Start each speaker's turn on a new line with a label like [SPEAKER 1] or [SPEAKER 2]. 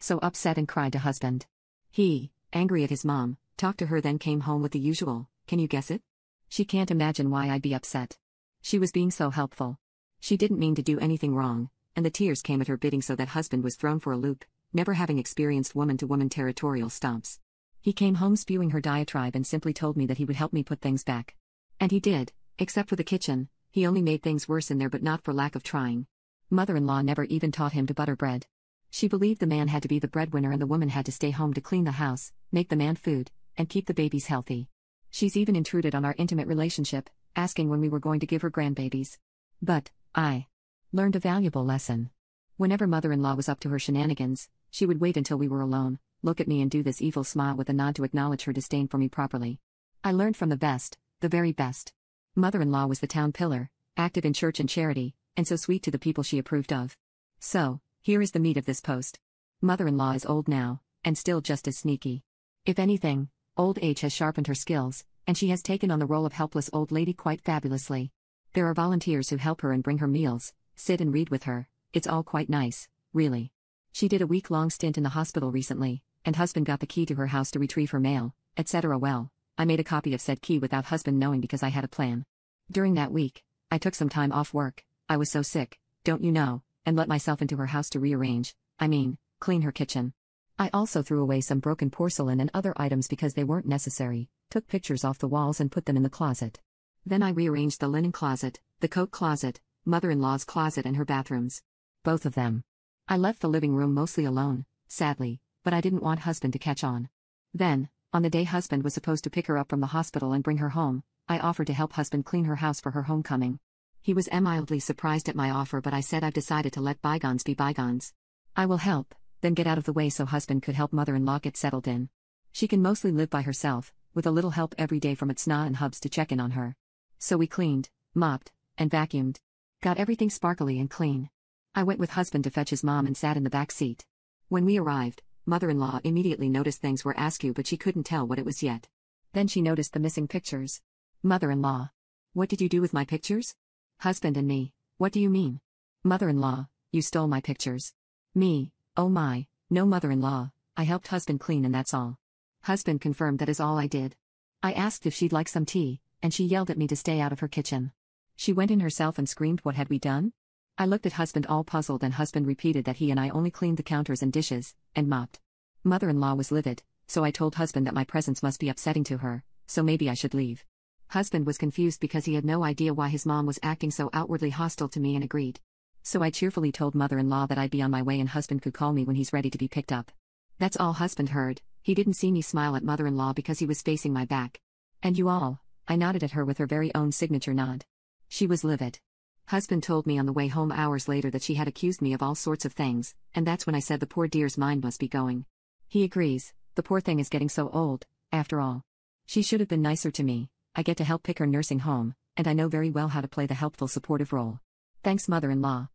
[SPEAKER 1] so upset and cried to husband. He, angry at his mom, talked to her then came home with the usual, can you guess it? She can't imagine why I'd be upset. She was being so helpful. She didn't mean to do anything wrong, and the tears came at her bidding so that husband was thrown for a loop, never having experienced woman-to-woman territorial stomps. He came home spewing her diatribe and simply told me that he would help me put things back. And he did, except for the kitchen, he only made things worse in there but not for lack of trying. Mother-in-law never even taught him to butter bread. She believed the man had to be the breadwinner and the woman had to stay home to clean the house, make the man food, and keep the babies healthy. She's even intruded on our intimate relationship, asking when we were going to give her grandbabies. But, I learned a valuable lesson. Whenever mother-in-law was up to her shenanigans, she would wait until we were alone, look at me and do this evil smile with a nod to acknowledge her disdain for me properly. I learned from the best, the very best. Mother-in-law was the town pillar, active in church and charity, and so sweet to the people she approved of. So, here is the meat of this post. Mother-in-law is old now, and still just as sneaky. If anything, old age has sharpened her skills, and she has taken on the role of helpless old lady quite fabulously. There are volunteers who help her and bring her meals, sit and read with her, it's all quite nice, really. She did a week-long stint in the hospital recently, and husband got the key to her house to retrieve her mail, etc. Well, I made a copy of said key without husband knowing because I had a plan. During that week, I took some time off work, I was so sick, don't you know, and let myself into her house to rearrange, clean her kitchen. I also threw away some broken porcelain and other items because they weren't necessary, took pictures off the walls and put them in the closet. Then I rearranged the linen closet, the coat closet, mother-in-law's closet and her bathrooms. Both of them. I left the living room mostly alone, sadly, but I didn't want husband to catch on. Then, on the day husband was supposed to pick her up from the hospital and bring her home, I offered to help husband clean her house for her homecoming. He was mildly surprised at my offer but I said I've decided to let bygones be bygones. I will help, then get out of the way so husband could help mother-in-law get settled in. She can mostly live by herself, with a little help every day from Itsna and Hubs to check in on her. So we cleaned, mopped, and vacuumed. Got everything sparkly and clean. I went with husband to fetch his mom and sat in the back seat. When we arrived, mother-in-law immediately noticed things were askew but she couldn't tell what it was yet. Then she noticed the missing pictures. Mother-in-law. What did you do with my pictures? Husband and me, what do you mean? Mother-in-law, you stole my pictures. Me, oh my, no mother-in-law, I helped husband clean and that's all. Husband confirmed that is all I did. I asked if she'd like some tea, and she yelled at me to stay out of her kitchen. She went in herself and screamed what had we done? I looked at husband all puzzled and husband repeated that he and I only cleaned the counters and dishes, and mopped. Mother-in-law was livid, so I told husband that my presence must be upsetting to her, so maybe I should leave. Husband was confused because he had no idea why his mom was acting so outwardly hostile to me and agreed. So I cheerfully told mother-in-law that I'd be on my way and husband could call me when he's ready to be picked up. That's all husband heard, he didn't see me smile at mother-in-law because he was facing my back. And you all, I nodded at her with her very own signature nod. She was livid. Husband told me on the way home hours later that she had accused me of all sorts of things, and that's when I said the poor dear's mind must be going. He agrees, the poor thing is getting so old, after all. She should have been nicer to me. I get to help pick her nursing home, and I know very well how to play the helpful supportive role. Thanks mother-in-law.